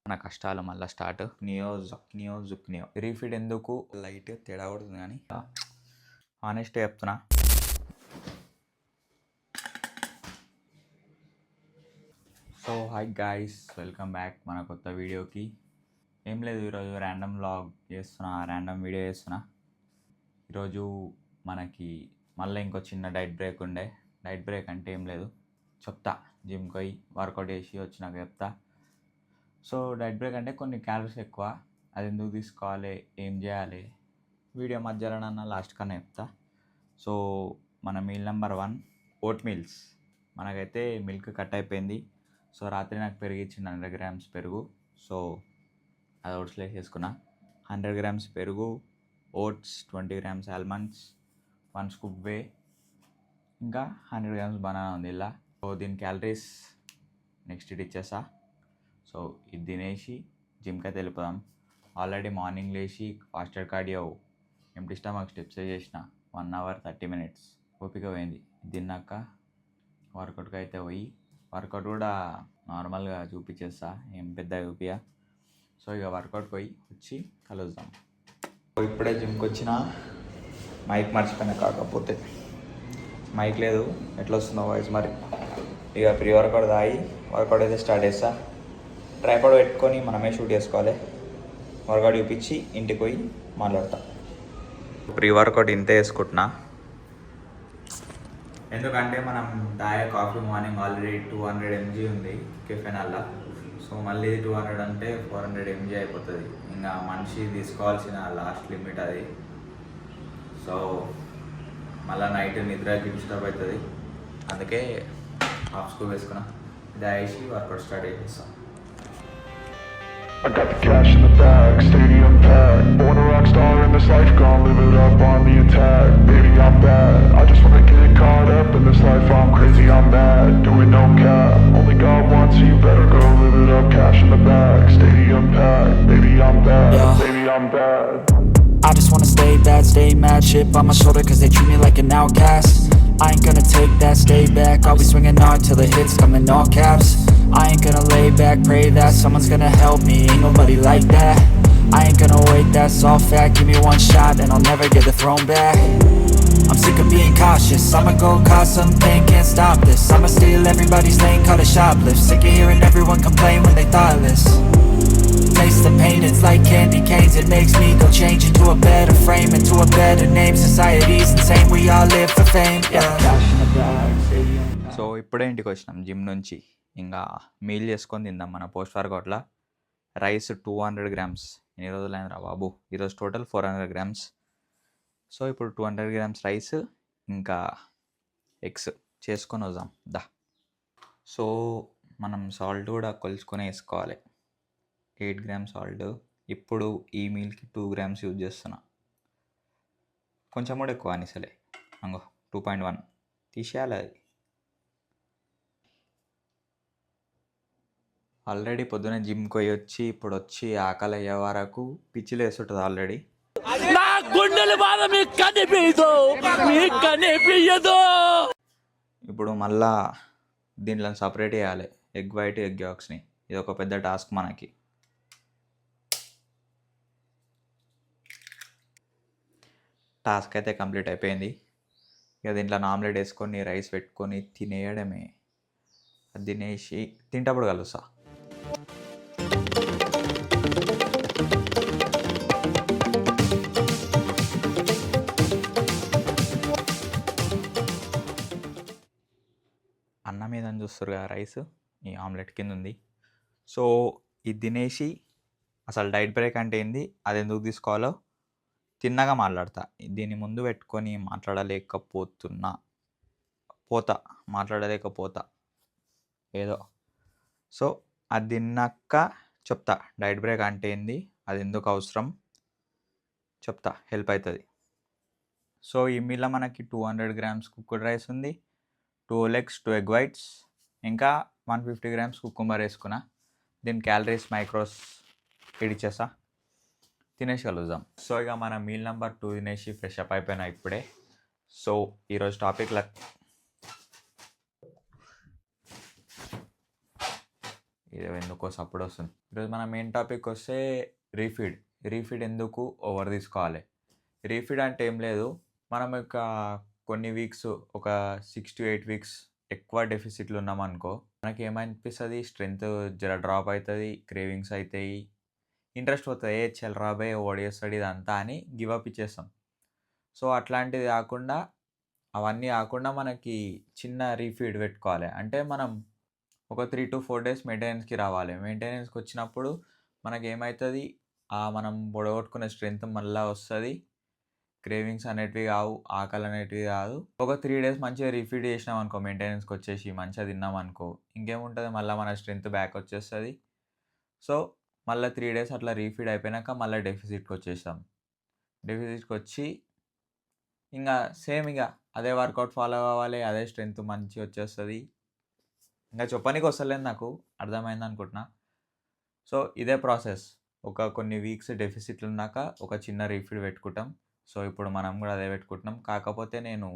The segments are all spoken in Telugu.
మన కష్టాలు మళ్ళీ స్టార్ట్. నియో రీఫీడ్ ఎందుకు లైట్ తేడా కొడుతుంది కానీ ఆనెస్ట్ చెప్తున్నా. So hi guys, welcome back మన కొత్త వీడియోకి. ఏం లేదు, ఈరోజు ర్యాండమ్ వీడియో చేస్తున్నా. ఈరోజు మనకి మళ్ళీ ఇంకో చిన్న డైట్ బ్రేక్ ఉండే. డైట్ బ్రేక్ అంటే ఏం లేదు, చెప్తా. జిమ్కి పోయి వర్కౌట్ చేసి వచ్చినాక చెప్తా. సో డైట్ బ్రేక్ అంటే కొన్ని క్యాలరీస్ ఎక్కువ, అది ఎందుకు తీసుకోవాలి, ఏం చేయాలి, వీడియో మధ్యలోనన్నా లాస్ట్ కన్నా చెప్తా. సో మన మీల్ నెంబర్ 1 ఓట్ మీల్స్. మనకైతే మిల్క్ కట్ అయిపోయింది. సో రాత్రి నాకు పెరుగు ఇచ్చింది 100 grams పెరుగు. సో అది ఓట్స్లో వేసేసుకున్నా. 100 grams పెరుగు, ఓట్స్, 20 grams ఆల్మండ్స్, 1 scoop వే, ఇంకా 100 grams బనానా ఉంది ఇలా. సో దీని క్యాలరీస్ నెక్స్ట్ ఇది ఇచ్చేస్తా. సో ఇది తినేసి జిమ్కి అయితే వెళ్ళిపోదాం. ఆల్రెడీ మార్నింగ్ లేచి fasted cardio empty stomach steps చేసిన 1 hour 30 minutes ఓపిక పోయింది. తిన్నాక వర్కౌట్కి అయితే పోయి, వర్కౌట్ కూడా నార్మల్గా చూపించేస్తా, ఏం పెద్ద చూపియా. సో ఇక వర్కౌట్కి పోయి వచ్చి కలుద్దాం. ఇప్పుడే జిమ్కి వచ్చిన, మైక్ మర్చిపోయినా. కాకపోతే మైక్ లేదు, ఎట్లా వస్తుందో వాయిస్ మరి. ఇక ప్రీ వర్కౌట్ తాగి వర్కౌట్ అయితే స్టార్ట్ చేస్తా. ట్రైపాడ్ పెట్టుకొని మనమే షూట్ చేసుకోవాలి. వర్కౌట్ చూపించి ఇంటికి పోయి మాట్లాడతా. ప్రీ వర్కౌట్ ఇంతే వేసుకుంటున్నా, ఎందుకంటే మనం తాగే కాఫీ మార్నింగ్ ఆల్రెడీ 200 mg ఉంది కెఫెనాల్లో. సో మళ్ళీ 200 అంటే 400 mg అయిపోతుంది. ఇంకా మనిషి తీసుకోవాల్సిన లాస్ట్ లిమిట్ అది. సో మళ్ళీ నైట్ నిద్రకి డిస్టర్బ్ అవుతుంది, అందుకే హాఫ్ స్కూప్ వేసుకున్నా. దాయేసి వర్కౌట్ స్టార్ట్ చేసేస్తాం. I got the cash in the bag, stadium packed. Born a rock star in this life, gon' live it up on the attack. Baby, I'm bad, I just wanna get caught up in this life. I'm crazy, I'm mad, doing no cap. Only God wants, so you better go live it up. Cash in the bag, stadium packed. Baby, I'm bad, baby, I'm bad. I just wanna stay bad, stay mad. Chip on my shoulder cause they treat me like an outcast. I ain't gonna take that, stay back. I'll be swinging hard till the hits come in all caps. I ain't gonna lay back, pray that someone's gonna help me. Ain't nobody like that. I ain't gonna wait, that's all fact. Give me one shot and I'll never get the throne back. I'm sick of being cautious, I'ma go cause something, can't stop this. I'ma steal everybody's lane, call it shoplift. Sick of hearing everyone complain when they thoughtless. Taste the pain, it's like candy canes. It makes me go change into a better frame, into a better name. Society's insane, we all live for fame, yeah. So ఇప్పుడే ఇంటికి వచ్చినాం జిమ్ నుంచి. ఇంకా మీల్ చేసుకొని తిందాం మన పోస్ట్ వర్కౌట్లో. Rice 200 grams. ఎన్ని రోజులైందిరా బాబు, ఈరోజు టోటల్ 400 grams. సో ఇప్పుడు 200 grams రైస్ ఇంకా ఎగ్స్ చేసుకొని వద్దాం దా. సో మనం సాల్ట్ కూడా కొలుచుకొని వేసుకోవాలి. 8 grams సాల్ట్. ఇప్పుడు ఈ మీల్కి 2 grams యూజ్ చేస్తున్నా. కొంచెం కూడా ఎక్కువ అనిసలే, అంగో 2.1 తీసేయాలి అది. ఆల్రెడీ పొద్దున జిమ్కి పోయి వచ్చి ఇప్పుడు వచ్చి ఆకలి అయ్యే వరకు పిచ్చిలు వేస్తుంటుంది ఆల్రెడీ. ఇప్పుడు మళ్ళా దీంట్లో సపరేట్ చేయాలి ఎగ్ వైట్, ఎగ్ యాక్స్ని. ఇది ఒక పెద్ద టాస్క్ మనకి. టాస్క్ అయితే కంప్లీట్ అయిపోయింది. ఇక దీంట్లో ఆమ్లెట్ వేసుకొని రైస్ పెట్టుకొని తినేయడమే. అది తినేసి తింటప్పుడు కలుస్తా. అన్నం మీద చూస్తారు కదా, రైస్ ఈ ఆమ్లెట్ కింద ఉంది. సో ఇది తినేసి అసలు డైట్ బ్రేక్ అంటే ఏంది, అది ఎందుకు తీసుకోవాలో తిన్నగా మాట్లాడతా. దీన్ని ముందు పెట్టుకొని మాట్లాడలేకపోతా ఏదో. సో అది తిన్నాక చెప్తా డైట్ బ్రేక్ అంటే ఏంది, అది ఎందుకు అవసరం చెప్తా, హెల్ప్ అవుతుంది. సో ఈ మీల్లో మనకి 200 grams కుక్కడ్ రైస్ ఉంది, 2 legs, 2 egg whites, ఇంకా 150 grams కుకుంబర్ వేసుకున్నా. దీని క్యాలరీస్ మైక్రోస్ ఇడిచేస్తా, తినేసి కలుద్దాం. సో ఇక మన మీల్ నెంబర్ 2 తినేసి ఫ్రెష్ అప్ అయిపోయినా ఇప్పుడే. సో ఈరోజు టాపిక్లో ఇది ఎందుకో సపోర్ట్ వస్తుంది. ఈరోజు మన మెయిన్ టాపిక్ వస్తే రీఫీడ్ ఎందుకు ఓవర్ తీసుకోవాలి. రీఫీడ్ అంటే ఏం లేదు, మనం కొన్ని వీక్స్ ఒక 6 to 8 వీక్స్ ఎక్కువ డెఫిసిట్లు ఉన్నామనుకో, మనకి ఏమనిపిస్తుంది, స్ట్రెంత్ జర డ్రాప్ అవుతుంది, క్రేవింగ్స్ అవుతాయి, ఇంట్రెస్ట్ పోతుంది, చెల్లరాబోయే ఓడేస్తాడు ఇదంతా అని గివప్ ఇచ్చేస్తాం. సో అట్లాంటిది కాకుండా, అవన్నీ కాకుండా మనకి చిన్న రీఫీడ్ పెట్టుకోవాలి. అంటే మనం ఒక 3 to 4 డేస్ మెయింటెనెన్స్కి రావాలి. మెయింటెనెన్స్కి వచ్చినప్పుడు మనకేమవుతుంది, మనం పొడగొట్టుకునే స్ట్రెంత్ మళ్ళీ వస్తుంది, క్రేవింగ్స్ అనేటివి కావు, ఆకలి అనేటివి కాదు. ఒక 3 డేస్ మంచిగా రీఫీడ్ చేసినాం అనుకో, మెయింటెనెన్స్కి వచ్చేసి మంచిగా తిన్నాం అనుకో, ఇంకేముంటుంది, మళ్ళీ మన స్ట్రెంత్ బ్యాక్ వచ్చేస్తుంది. సో మళ్ళీ 3 డేస్ అట్లా రీఫీడ్ అయిపోయినాక మళ్ళీ డెఫిసిట్కి వచ్చేస్తాం. డెఫిసిట్కి వచ్చి ఇంకా సేమ్ అదే వర్కౌట్ ఫాలో కావాలి, అదే స్ట్రెంత్ మంచిగా వచ్చేస్తుంది. ఇంకా చెప్పడానికి వస్తలేదు, నాకు అర్థమైంది అనుకుంటున్నా. సో ఇదే ప్రాసెస్. కొన్ని వీక్స్ డెఫిసిట్లు ఉన్నాక ఒక చిన్న రీఫీడ్ పెట్టుకుంటాం. సో ఇప్పుడు మనం కూడా అదే పెట్టుకుంటున్నాం. కాకపోతే నేను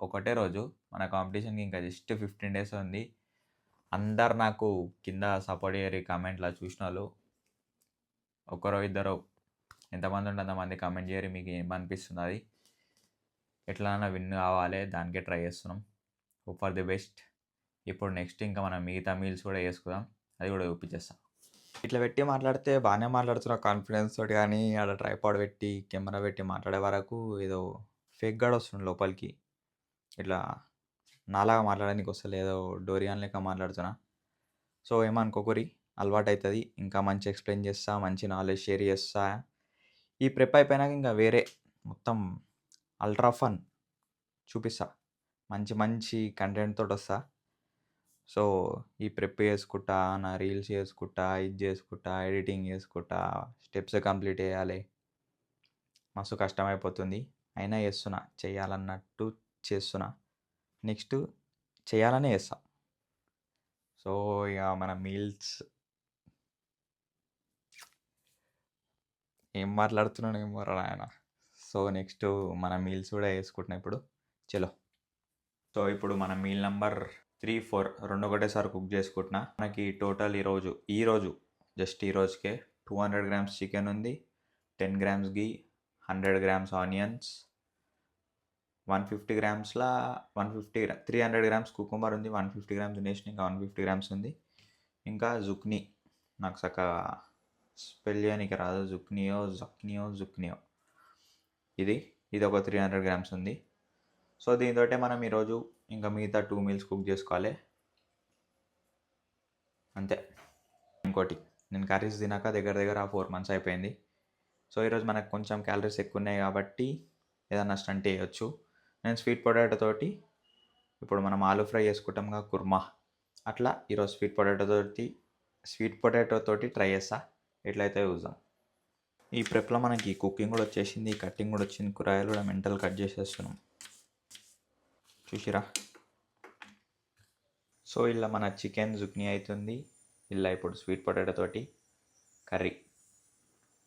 ఒకటే రోజు, మన కాంపిటీషన్కి ఇంకా జస్ట్ 15 డేస్ ఉంది. అందరు నాకు కింద సపోర్ట్ చేయరు, కామెంట్లో చూసిన వాళ్ళు ఒకరో ఇద్దరు, ఎంతమంది ఉంటే అంతమంది కామెంట్ చేయరు. మీకు ఏమనిపిస్తుంది, అది ఎట్లైనా విన్ కావాలి, దానికే ట్రై చేస్తున్నాం. Hope for the best. ఇప్పుడు నెక్స్ట్ ఇంకా మనం మిగతా మీల్స్ కూడా వేసుకుందాం, అది కూడా చూపించేస్తాం. ఇట్లా పెట్టి మాట్లాడితే బాగానే మాట్లాడుతున్నా కాన్ఫిడెన్స్ తోటి, కానీ ఆడ ట్రైపాడ్ పెట్టి కెమెరా పెట్టి మాట్లాడే వరకు ఏదో ఫేక్ గాడ్ వస్తుంది లోపలికి. ఇట్లా నాలాగా మాట్లాడడానికి వస్తలే, ఏదో డోరియాన్ లెక్క మాట్లాడుతున్నా. సో ఏమనుకోకరి, అలవాటు అవుతుంది. ఇంకా మంచి ఎక్స్ప్లెయిన్ చేస్తా, మంచి నాలెడ్జ్ షేర్ చేస్తా. ఈ ప్రెప్ అయిపోయినాక ఇంకా వేరే మొత్తం అల్ట్రా ఫన్ చూపిస్తా, మంచి మంచి కంటెంట్ తోటి వస్తా. సో ఈ ప్రెప్ చేసుకుంటా, నా రీల్స్ చేసుకుంటా, ఇది చేసుకుంటా, ఎడిటింగ్ చేసుకుంటా, స్టెప్స్ కంప్లీట్ చేయాలి, మస్తు కష్టమైపోతుంది. అయినా చేస్తున్నా, చేయాలన్నట్టు చేస్తున్నా, నెక్స్ట్ చేయాలనే చేస్తా. సో మన మీల్స్ ఏం మాట్లాడుతున్నాను ఏమో ఆయన. సో నెక్స్ట్ మన మీల్స్ కూడా వేసుకుంటున్నా ఇప్పుడు. చలో. సో ఇప్పుడు మన మీల్ నెంబర్ 3, 4 రెండు ఒకటేసారి కుక్ చేసుకుంటున్నా. మనకి టోటల్ ఈరోజు జస్ట్ ఈ రోజుకే 200 grams చికెన్ ఉంది, 10 grams ఘీ, 100 grams onions, 150 grams 300 grams cucumber ఉంది, 150 grams తినేసిన, ఇంకా 150 grams ఉంది. ఇంకా జుక్నీ, నాకు చక్కగా స్పెల్ చేయడానికి రాదు, జుక్నియో ఇది ఒక 300 grams ఉంది. సో దీంతో మనం ఈరోజు ఇంకా మిగతా 2 మీల్స్ కుక్ చేసుకోవాలి, అంతే. ఇంకోటి, నేను కర్రీస్ తినాక దగ్గర 4 months అయిపోయింది. సో ఈరోజు మనకు కొంచెం క్యాలరీస్ ఎక్కువ ఉన్నాయి కాబట్టి ఏదన్నా స్టంట్ వేయచ్చు. నేను స్వీట్ పొటాటో తోటి, ఇప్పుడు మనం ఆలూ ఫ్రై చేసుకుంటాంగా కుర్మా, అట్లా ఈరోజు స్వీట్ పొటాటో తోటి ట్రై చేస్తా, ఎట్లయితే చూద్దాం. ఈ ప్రెప్లో మనకి కుకింగ్ కూడా వచ్చేసింది, కటింగ్ కూడా వచ్చింది, కూరగాయలు కూడా మెంటల్ కట్ చేసేస్తున్నాం, చూసిరా. సో ఇలా మన చికెన్ జుక్నీ అవుతుంది. ఇలా ఇప్పుడు స్వీట్ పొటాటో తోటి కర్రీ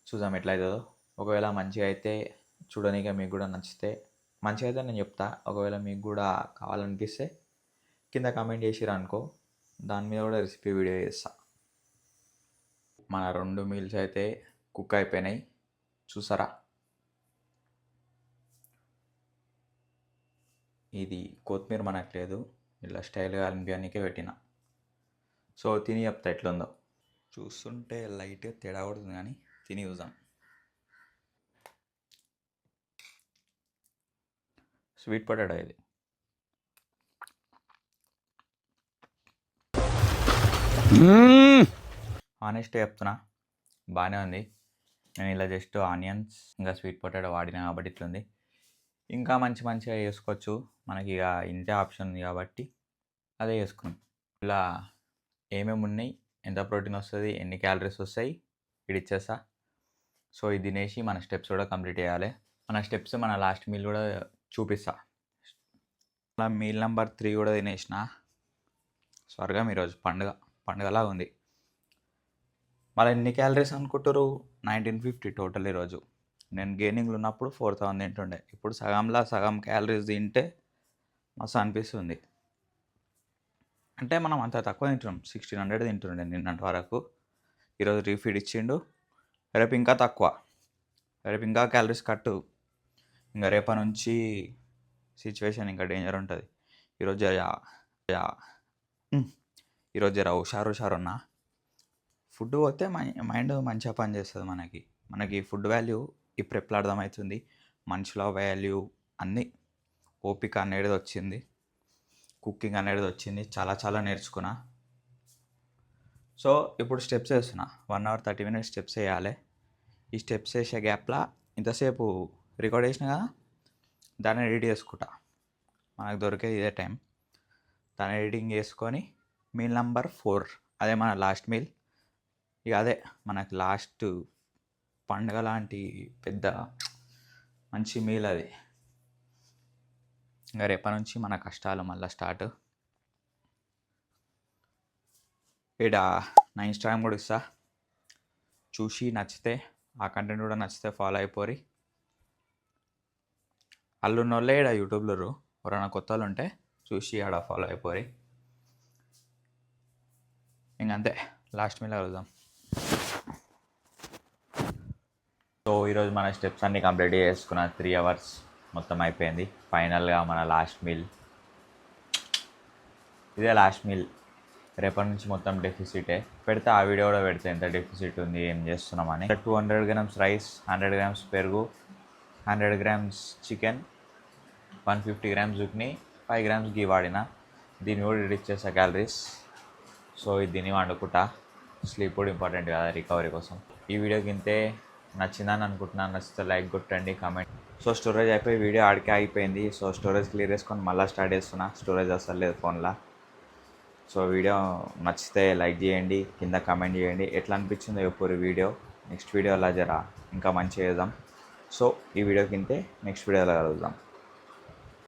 చూద్దాం ఎట్లా అవుతుందో. ఒకవేళ మంచిగా అయితే, చూడడానికి మీకు కూడా నచ్చితే, మంచిగా అయితే నేను చెప్తా. ఒకవేళ మీకు కూడా కావాలనిపిస్తే కింద కామెంట్ చేసిరా అనుకో, దాని మీద కూడా రెసిపీ వీడియో చేస్తా. మన 2 మీల్స్ అయితే కుక్ అయిపోయినాయి, చూసారా. ఇది కొత్తిమీర మనకు లేదు, ఇలా స్టైల్గా అనిపించడానికే పెట్టిన. సో తిని చెప్తా ఎట్లుందో. చూస్తుంటే లైట్గా తేడా కొడుతుంది, కానీ తిని చూద్దాం. స్వీట్ పొటాటో ఇది. ఆనెస్ట్గా చెప్తున్నా, బాగానే ఉంది. నేను ఇలా జస్ట్ ఆనియన్స్ ఇంకా స్వీట్ పొటాటో వాడినా కాబట్టి ఇట్లుంది. ఇంకా మంచిగా చేసుకోవచ్చు, మనకి ఇంతే ఆప్షన్ ఉంది కాబట్టి అదే చేసుకున్నాం. ఇలా ఏమేమి ఉన్నాయి, ఎంత ప్రోటీన్ వస్తుంది, ఎన్ని క్యాలరీస్ వస్తాయి, ఇది ఇచ్చేస్తా. సో ఇది తినేసి మన స్టెప్స్ కూడా కంప్లీట్ చేయాలి. మన స్టెప్స్ మన లాస్ట్ మీల్ కూడా చూపిస్తా. అలా మీల్ నెంబర్ 3 కూడా తినేసిన. స్వర్గం, ఈరోజు పండుగలా ఉంది. మళ్ళీ ఎన్ని క్యాలరీస్ అనుకుంటారు, 1950 టోటల్ ఈరోజు. నేను గెయినింగ్లో ఉన్నప్పుడు 4000 తింటుండే, ఇప్పుడు సగం క్యాలరీస్ తింటే మస్తు అనిపిస్తుంది. అంటే మనం అంత తక్కువ తింటున్నాం, 1600 తింటుండే నిన్నటి వరకు. ఈరోజు రీఫీడ్ ఇచ్చిండు. రేపు ఇంకా తక్కువ, రేపు ఇంకా క్యాలరీస్ కట్టు. ఇంకా రేపటి నుంచి సిచ్యువేషన్ ఇంకా డేంజర్ ఉంటుంది. ఈరోజు ఈరోజు జర హుషారున్నా. ఫుడ్ పోతే మైండ్ మంచిగా పనిచేస్తుంది. మనకి ఫుడ్ వాల్యూ ఇప్పుడు ఎప్పుడు అర్థమవుతుంది, మనుషుల వాల్యూ అన్నీ. ఓపిక అనేది వచ్చింది, కుకింగ్ అనేది వచ్చింది, చాలా నేర్చుకున్నా. సో ఇప్పుడు స్టెప్స్ వేస్తున్నా, 1 hour 30 minutes స్టెప్స్ వేయాలి. ఈ స్టెప్స్ వేసే గ్యాప్లో ఇంతసేపు రికార్డ్ చేసిన కదా, దాన్ని ఎడిట్ చేసుకుంటా. మనకు దొరికేది ఇదే టైం. దాన్ని ఎడిటింగ్ చేసుకొని మీల్ నెంబర్ 4, అదే మన లాస్ట్ మీల్. ఇక అదే మనకు లాస్ట్ పండుగ లాంటి పెద్ద మంచి మీల్ అది. ఇంకా రేపటి నుంచి మన కష్టాలు మళ్ళీ స్టార్ట్. ఇక్కడ నా ఇన్స్టాగ్రామ్ కూడా ఇస్తా, చూసి నచ్చితే, ఆ కంటెంట్ కూడా నచ్చితే ఫాలో అయిపోరి. అల్లున్నోళ్ళే ఇక్కడ యూట్యూబ్లో ఎవరైనా కొత్త వాళ్ళు ఉంటే చూసి ఆడ ఫాలో అయిపోరి. ఇంకంతే, లాస్ట్ మీల్ కలుద్దాం. సో ఈరోజు మన స్టెప్స్ అన్నీ కంప్లీట్ చేసుకున్న, 3 hours మొత్తం అయిపోయింది. ఫైనల్గా మన లాస్ట్ మీల్ ఇదే. లాస్ట్ మీల్ రేపటి నుంచి మొత్తం డెఫిసిటే పెడితే, ఆ వీడియో కూడా పెడితే ఎంత డెఫిసిట్ ఉంది, ఏం చేస్తున్నామని. 200 grams రైస్, 100 grams పెరుగు, 100 grams చికెన్, 150 grams ఉక్ని, 5 grams గీ వాడిన. దీన్ని కూడా ఎడిట్ చేసా క్యాలరీస్. సో ఇది దీన్ని వండుకుంటా. స్లీప్ కూడా ఇంపార్టెంట్ కదా రికవరీ కోసం. ఈ వీడియోకి ఇంతే, నచ్చిందని అనుకుంటున్నాను. నచ్చితే లైక్ కొట్టండి, కామెంట్. సో స్టోరేజ్ అయిపోయి వీడియో ఆడికే ఆగిపోయింది. సో స్టోరేజ్ క్లియర్ చేసుకొని మళ్ళీ స్టార్ట్ చేస్తున్నా. స్టోరేజ్ అసలు లేదు ఫోన్లో. సో వీడియో నచ్చితే లైక్ చేయండి, కింద కామెంట్ చేయండి. ఎట్లా అనిపించిందో ఎప్పుడు వీడియో. నెక్స్ట్ వీడియో అలా జరా ఇంకా మంచిగా చేద్దాం. సో ఈ వీడియోకి ఇంతే, నెక్స్ట్ వీడియోలో కలుద్దాం.